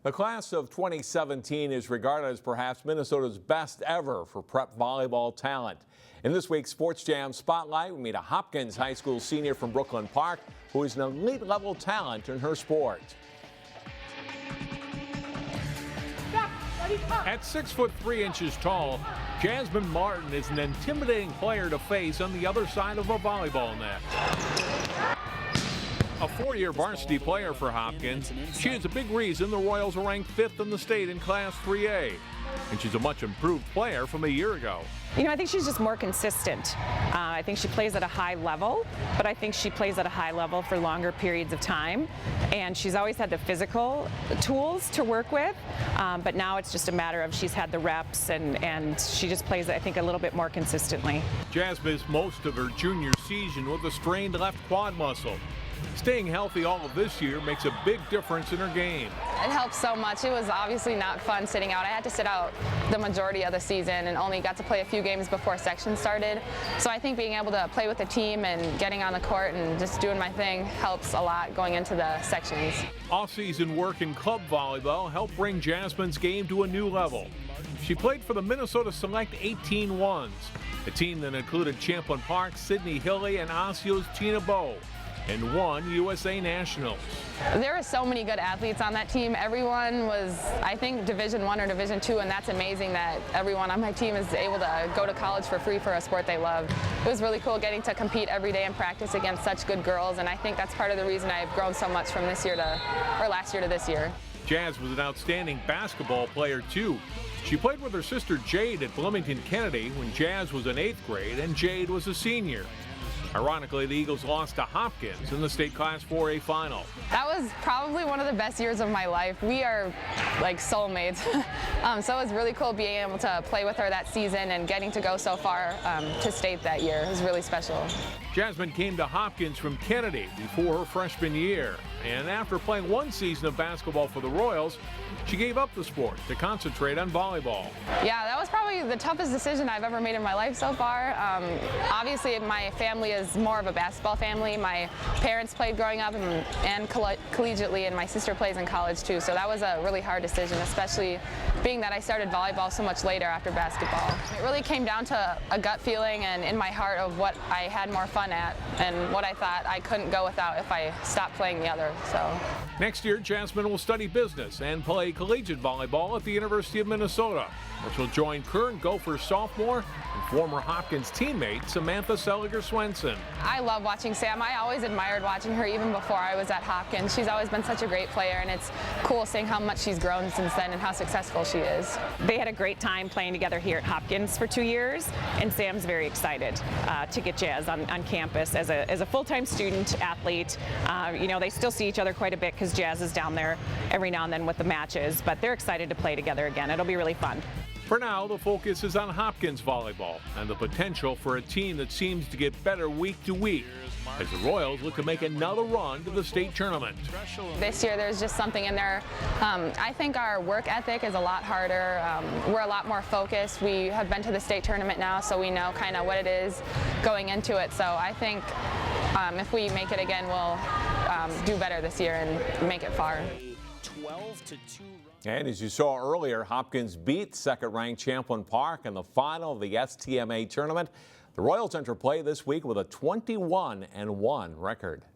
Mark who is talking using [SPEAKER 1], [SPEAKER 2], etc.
[SPEAKER 1] The class of 2017 is regarded as perhaps Minnesota's best ever for prep volleyball talent. In this week's Sports Jam Spotlight, we meet a Hopkins High School senior from Brooklyn Park who is an elite level talent in her sport.
[SPEAKER 2] At 6'3" tall, Jasmyn Martin is an intimidating player to face on the other side of a volleyball net. A four-year varsity player for Hopkins, she is a big reason the Royals are ranked 5th in the state in Class 3A. And she's a much improved player from a year ago.
[SPEAKER 3] You know, I think she's just more consistent. I think she plays at a high level, but I think she plays at a high level for longer periods of time. And she's always had the physical tools to work with, but now it's just a matter of she's had the reps and she just plays, I think, a little bit more consistently.
[SPEAKER 2] Jasmyn missed most of her junior season with a strained left quad muscle. Staying healthy all of this year makes a big difference in her game.
[SPEAKER 4] It helped so much. It was obviously not fun sitting out. I had to sit out the majority of the season and only got to play a few games before section started. So I think being able to play with the team and getting on the court and just doing my thing helps a lot going into the sections.
[SPEAKER 2] Off-season work in club volleyball helped bring Jasmyn's game to a new level. She played for the Minnesota Select 18-1s, a team that included Champlin Park, Sydney Hilly, and Osseo's Tina Bowe, and won USA Nationals.
[SPEAKER 4] There were so many good athletes on that team. Everyone was, I think, Division I or Division II, and that's amazing that everyone on my team is able to go to college for free for a sport they love. It was really cool getting to compete every day and practice against such good girls, and I think that's part of the reason I've grown so much from this year to, or last year to this year.
[SPEAKER 2] Jazz was an outstanding basketball player too. She played with her sister Jade at Bloomington Kennedy when Jazz was in 8th grade and Jade was a senior. Ironically, the Eagles lost to Hopkins in the state Class 4A final.
[SPEAKER 4] That was probably one of the best years of my life. We are like soulmates. So it was really cool being able to play with her that season and getting to go so far to state that year. It was really special.
[SPEAKER 2] Jasmyn came to Hopkins from Kennedy before her freshman year. And after playing one season of basketball for the Royals, she gave up the sport to concentrate on volleyball.
[SPEAKER 4] Yeah, that was probably the toughest decision I've ever made in my life so far. Obviously, my family is more of a basketball family. My parents played growing up and collegiately, and my sister plays in college too. So that was a really hard decision, especially being that I started volleyball so much later after basketball. It really came down to a gut feeling and in my heart of what I had more fun at and what I thought I couldn't go without if I stopped playing the other. So
[SPEAKER 2] next year, Jasmyn will study business and play collegiate volleyball at the University of Minnesota, where she'll join current Gophers sophomore and former Hopkins teammate Samantha Seliger-Swenson.
[SPEAKER 4] I love watching Sam. I always admired watching her even before I was at Hopkins. She's always been such a great player, and it's cool seeing how much she's grown since then and how successful she is.
[SPEAKER 3] They had a great time playing together here at Hopkins for 2 years, and Sam's very excited to get Jazz on campus as a full-time student athlete. You know, they still see each other quite a bit because Jazz is down there every now and then with the matches, but they're excited to play together again. It'll be really fun.
[SPEAKER 2] For now, the focus is on Hopkins volleyball and the potential for a team that seems to get better week to week as the Royals look to make another run to the state tournament.
[SPEAKER 4] This year there's just something in there. I think our work ethic is a lot harder. We're a lot more focused. We have been to the state tournament now, so we know kind of what it is going into it. So I think if we make it again, we'll do better this year and make it far.
[SPEAKER 5] 12-2.
[SPEAKER 1] And as you saw earlier, Hopkins beat second-ranked Champlin Park in the final of the STMA tournament. The Royals enter play this week with a 21-1 record.